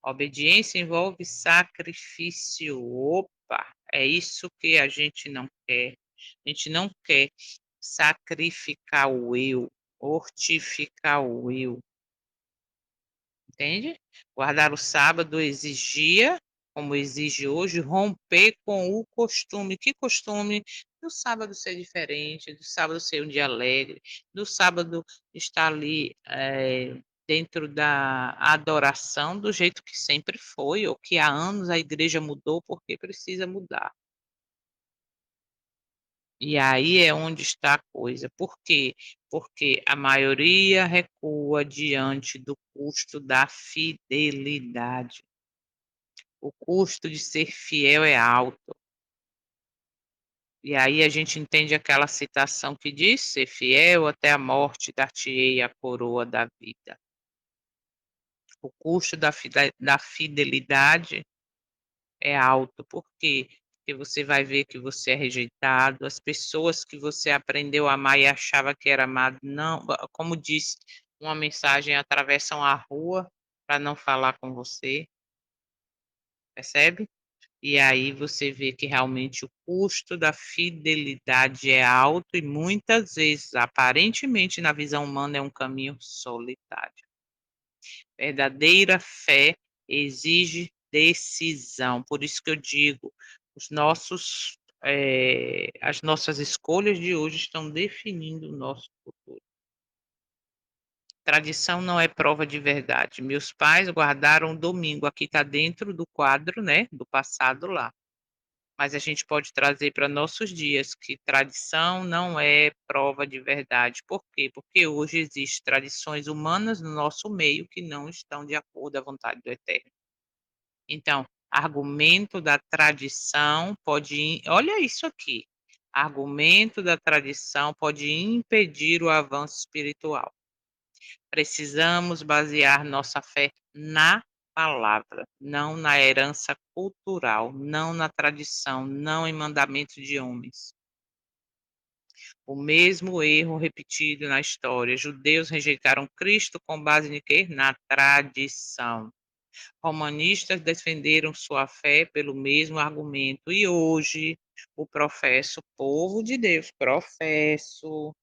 Speaker 1: Obediência envolve sacrifício. Opa, é isso que a gente não quer. A gente não quer sacrificar o eu, mortificar o eu, entende? Guardar o sábado exigia, como exige hoje, romper com o costume. Que costume? Do sábado ser diferente, do sábado ser um dia alegre, do sábado estar ali dentro da adoração do jeito que sempre foi, ou que há anos a igreja mudou porque precisa mudar. E aí é onde está a coisa. Por quê? Porque a maioria recua diante do custo da fidelidade. O custo de ser fiel é alto. E aí a gente entende aquela citação que diz: ser fiel até a morte, dar-te-ei a coroa da vida. O custo da fidelidade é alto. Por quê? Porque você vai ver que você é rejeitado, as pessoas que você aprendeu a amar e achava que era amado, não, como disse uma mensagem, atravessam a rua para não falar com você, percebe? E aí você vê que realmente o custo da fidelidade é alto e muitas vezes, aparentemente, na visão humana, é um caminho solitário. Verdadeira fé exige decisão. Por isso que eu digo, as nossas escolhas de hoje estão definindo o nosso futuro. Tradição não é prova de verdade. Meus pais guardaram o domingo, aqui está dentro do quadro, né, do passado lá. Mas a gente pode trazer para nossos dias que tradição não é prova de verdade. Por quê? Porque hoje existem tradições humanas no nosso meio que não estão de acordo à vontade do Eterno. Então, argumento da tradição pode, olha isso aqui, argumento da tradição pode impedir o avanço espiritual. Precisamos basear nossa fé na palavra, não na herança cultural, não na tradição, não em mandamentos de homens. O mesmo erro repetido na história. Judeus rejeitaram Cristo com base em quê? Na tradição. Romanistas defenderam sua fé pelo mesmo argumento. E hoje, o professo povo de Deus, professo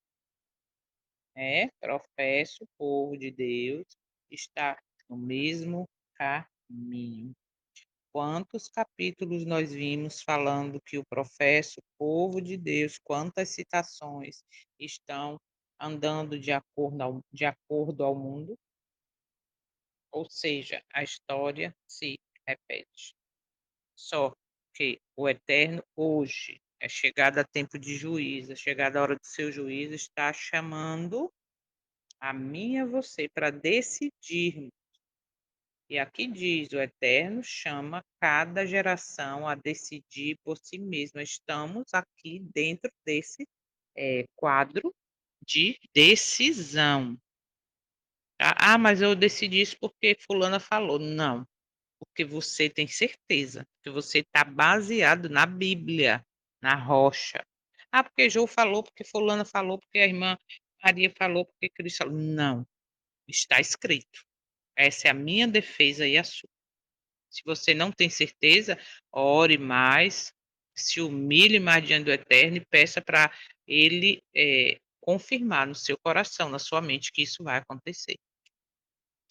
Speaker 1: povo de Deus, está no mesmo caminho. Quantos capítulos nós vimos falando que o professo povo de Deus, quantas citações estão andando de acordo ao mundo? Ou seja, a história se repete. Só que o Eterno hoje é chegada a tempo de juízo, é chegada a hora do seu juízo, está chamando a mim e a você para decidirmos. E aqui diz: o Eterno chama cada geração a decidir por si mesma. Estamos aqui dentro desse quadro de decisão. Tá? Ah, mas eu decidi isso porque fulana falou. Não, porque você tem certeza que você está baseado na Bíblia, na rocha. Ah, porque João falou, porque fulana falou, porque a irmã Maria falou, porque Cristo falou. Não, está escrito. Essa é a minha defesa e a sua. Se você não tem certeza, ore mais, se humilhe mais diante do Eterno e peça para Ele confirmar no seu coração, na sua mente, que isso vai acontecer.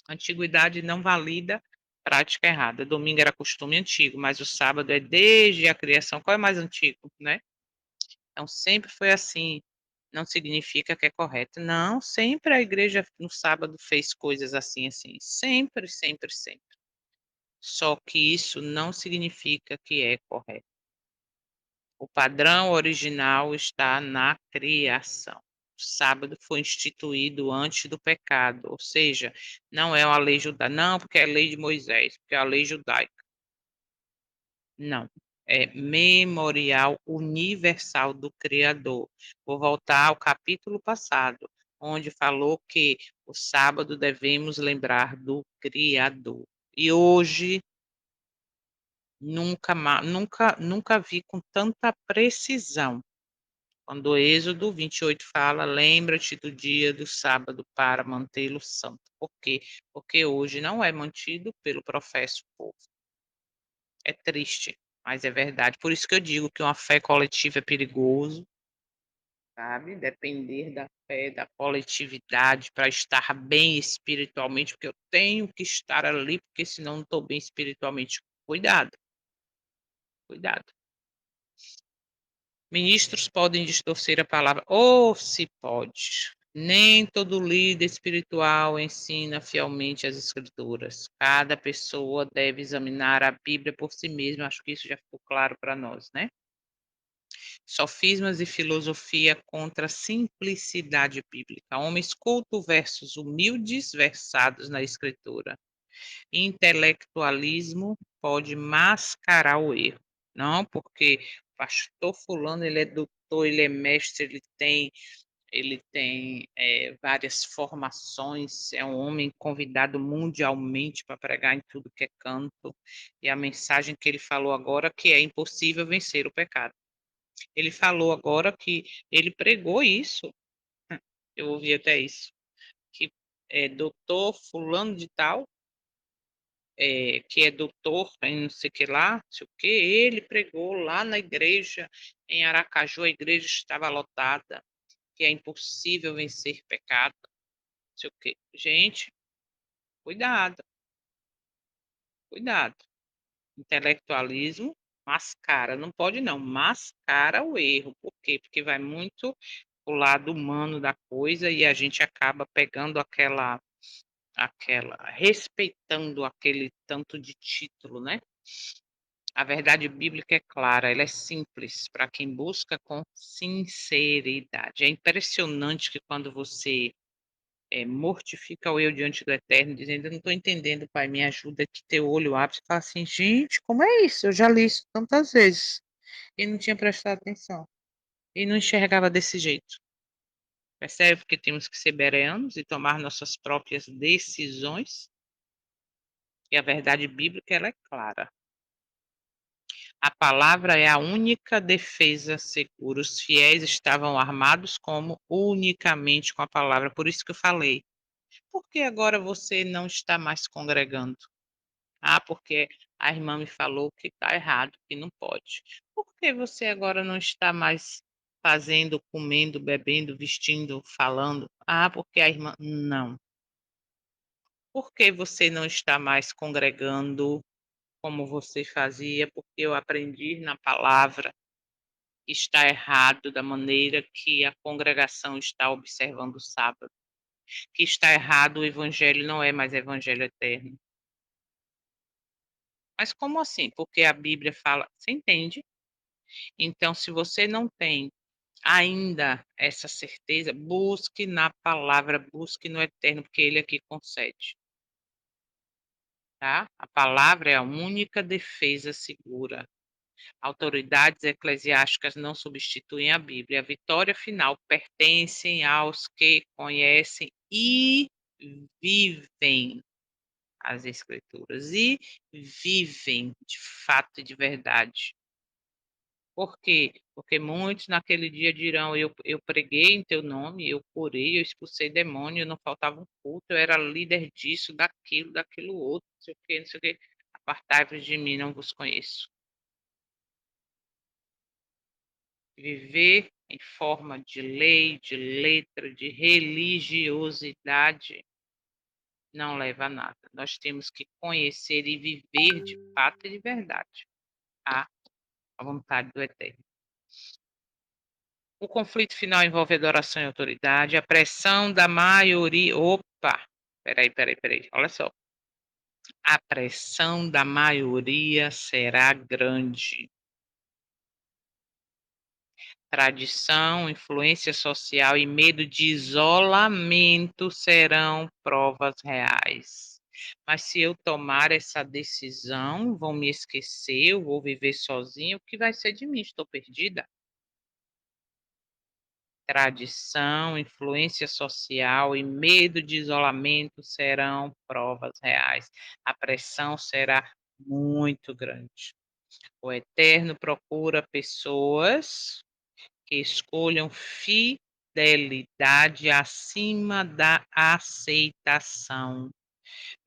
Speaker 1: Antiguidade não valida prática errada. Domingo era costume antigo, mas o sábado é desde a criação. Qual é mais antigo, né? Então sempre foi assim. Não significa que é correto. Não, sempre a igreja no sábado fez coisas assim, assim. Sempre, sempre, sempre. Só que isso não significa que é correto. O padrão original está na criação. O sábado foi instituído antes do pecado, ou seja, não é uma lei judaica, não, porque é lei de Moisés, porque é a lei judaica. Não, é memorial universal do Criador. Vou voltar ao capítulo passado, onde falou que o sábado devemos lembrar do Criador. E hoje nunca vi com tanta precisão. Quando o Êxodo 28 fala, lembra-te do dia do sábado para mantê-lo santo. Por quê? Porque hoje não é mantido pelo professo povo. É triste, mas é verdade. Por isso que eu digo que uma fé coletiva é perigoso, sabe? Depender da fé, da coletividade para estar bem espiritualmente, porque eu tenho que estar ali, porque senão não estou bem espiritualmente. Cuidado, cuidado. Ministros podem distorcer a palavra, ou se pode. Nem todo líder espiritual ensina fielmente as escrituras. Cada pessoa deve examinar a Bíblia por si mesma. Acho que isso já ficou claro para nós, né? Sofismas e filosofia contra a simplicidade bíblica. Homens cultos versus humildes versados na escritura. Intelectualismo pode mascarar o erro. Não, porque o pastor fulano, ele é doutor, ele é mestre, ele tem várias formações, é um homem convidado mundialmente para pregar em tudo que é canto, e a mensagem que ele falou agora que é impossível vencer o pecado. Ele falou agora que ele pregou isso, eu ouvi até isso, que doutor fulano de tal, que é doutor em não sei o que lá, não sei o que, ele pregou lá na igreja, em Aracaju, a igreja estava lotada, que é impossível vencer pecado, não sei o que. Gente, cuidado, cuidado. Intelectualismo mascara, não pode não, mascara o erro. Por quê? Porque vai muito o lado humano da coisa e a gente acaba pegando respeitando aquele tanto de título, né? A verdade bíblica é clara, ela é simples para quem busca com sinceridade. É impressionante que quando você mortifica o eu diante do Eterno, dizendo: eu não estou entendendo, Pai, me ajuda, que teu olho abre. Você fala assim: gente, como é isso? Eu já li isso tantas vezes e não tinha prestado atenção e não enxergava desse jeito. Percebe que temos que ser bereanos e tomar nossas próprias decisões? E a verdade bíblica ela é clara. A palavra é a única defesa segura. Os fiéis estavam armados como unicamente com a palavra. Por isso que eu falei. Por que agora você não está mais congregando? Ah, porque a irmã me falou que está errado, que não pode. Por que você agora não está mais fazendo, comendo, bebendo, vestindo, falando? Ah, porque a irmã. Não. Por que você não está mais congregando como você fazia? Porque eu aprendi na palavra que está errado da maneira que a congregação está observando o sábado. Que está errado, o evangelho não é mais evangelho eterno. Mas como assim? Porque a Bíblia fala, você entende? Então, se você não tem ainda essa certeza, busque na palavra, busque no eterno, porque ele aqui concede. Tá? A palavra é a única defesa segura. Autoridades eclesiásticas não substituem a Bíblia. A vitória final pertence aos que conhecem e vivem as Escrituras e vivem de fato e de verdade. Por quê? Porque muitos naquele dia dirão: eu preguei em teu nome, eu curei, eu expulsei demônio, não faltava um culto, eu era líder disso, daquilo outro, não sei o quê, não sei o quê. Apartai-vos de mim, não vos conheço. Viver em forma de lei, de letra, de religiosidade não leva a nada. Nós temos que conhecer e viver de fato e de verdade, tá? A vontade do Eterno. O conflito final envolve adoração e autoridade, a pressão da maioria. Opa! Peraí. Olha só. A pressão da maioria será grande. Tradição, influência social e medo de isolamento serão provas reais. Mas se eu tomar essa decisão, vão me esquecer, eu vou viver sozinho, o que vai ser de mim? Estou perdida? Tradição, influência social e medo de isolamento serão provas reais. A pressão será muito grande. O Eterno procura pessoas que escolham fidelidade acima da aceitação.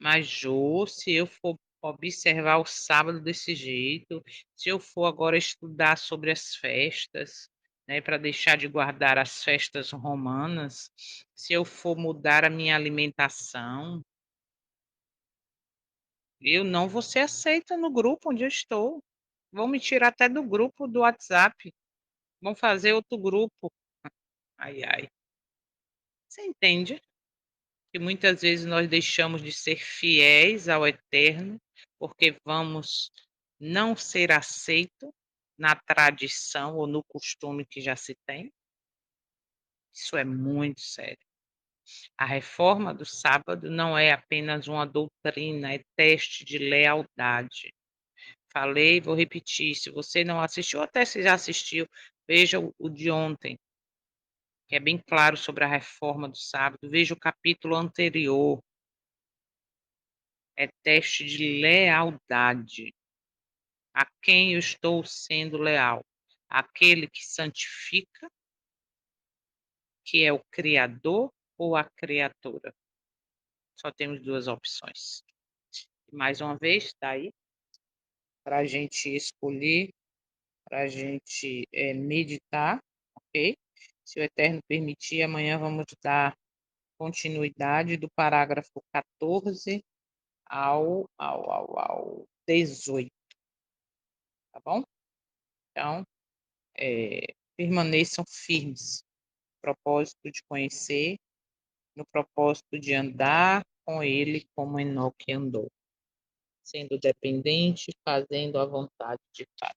Speaker 1: Mas, Jô, se eu for observar o sábado desse jeito, se eu for agora estudar sobre as festas, né, para deixar de guardar as festas romanas, se eu for mudar a minha alimentação, eu não vou ser aceita no grupo onde eu estou. Vão me tirar até do grupo do WhatsApp. Vão fazer outro grupo. Ai, ai. Você entende? Que muitas vezes nós deixamos de ser fiéis ao eterno porque vamos não ser aceito na tradição ou no costume que já se tem. Isso é muito sério. A reforma do sábado não é apenas uma doutrina, é teste de lealdade. Falei, vou repetir. Se você não assistiu, até se já assistiu, veja o de ontem, que é bem claro sobre a reforma do sábado. Veja o capítulo anterior, é teste de lealdade. A quem eu estou sendo leal? Aquele que santifica, que é o Criador, ou a criatura? Só temos duas opções. Mais uma vez, está aí para a gente escolher, para a gente meditar, ok? Se o Eterno permitir, amanhã vamos dar continuidade do parágrafo 14 ao 18, tá bom? Então, permaneçam firmes no propósito de conhecer, no propósito de andar com ele como Enoque andou, sendo dependente, fazendo a vontade de Pai.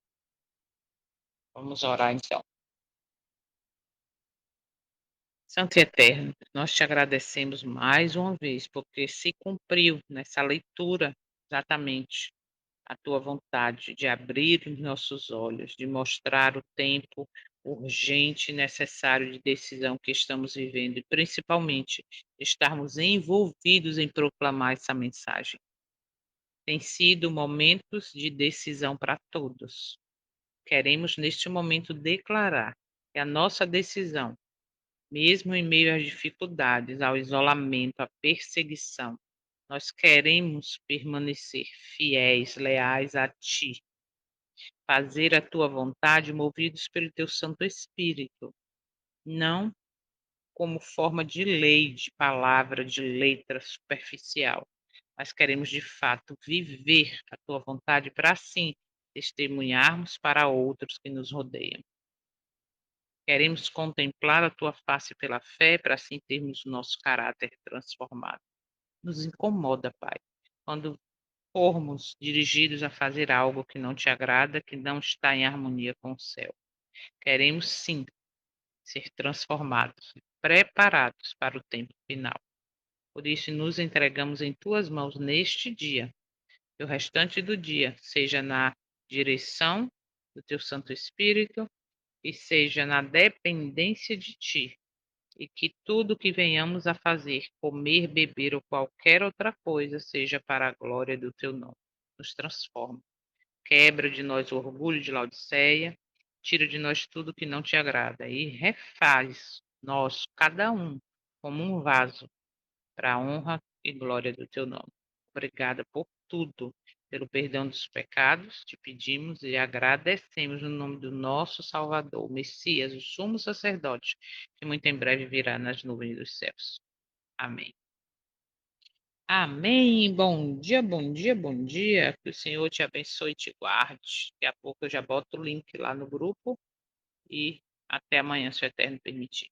Speaker 1: Vamos orar então. Santo e Eterno, nós te agradecemos mais uma vez, porque se cumpriu nessa leitura exatamente a tua vontade de abrir os nossos olhos, de mostrar o tempo urgente e necessário de decisão que estamos vivendo e, principalmente, estarmos envolvidos em proclamar essa mensagem. Tem sido momentos de decisão para todos. Queremos, neste momento, declarar que a nossa decisão, mesmo em meio às dificuldades, ao isolamento, à perseguição, nós queremos permanecer fiéis, leais a Ti, fazer a Tua vontade, movidos pelo Teu Santo Espírito, não como forma de lei, de palavra, de letra superficial, mas queremos de fato viver a Tua vontade para assim testemunharmos para outros que nos rodeiam. Queremos contemplar a Tua face pela fé para assim termos o nosso caráter transformado. Nos incomoda, Pai, quando formos dirigidos a fazer algo que não te agrada, que não está em harmonia com o céu. Queremos sim ser transformados, preparados para o tempo final. Por isso, nos entregamos em tuas mãos neste dia, que o restante do dia seja na direção do teu Santo Espírito e seja na dependência de ti, e que tudo que venhamos a fazer, comer, beber ou qualquer outra coisa, seja para a glória do teu nome. Nos transforma. Quebra de nós o orgulho de Laodiceia, tira de nós tudo que não te agrada e refaz nós, cada um, como um vaso, para a honra e glória do teu nome. Obrigada por tudo, pelo perdão dos pecados, te pedimos e agradecemos no nome do nosso Salvador, o Messias, o sumo sacerdote, que muito em breve virá nas nuvens dos céus. Amém. Amém. Bom dia, bom dia, bom dia. Que o Senhor te abençoe e te guarde. Daqui a pouco eu já boto o link lá no grupo e até amanhã, se o Eterno permitir.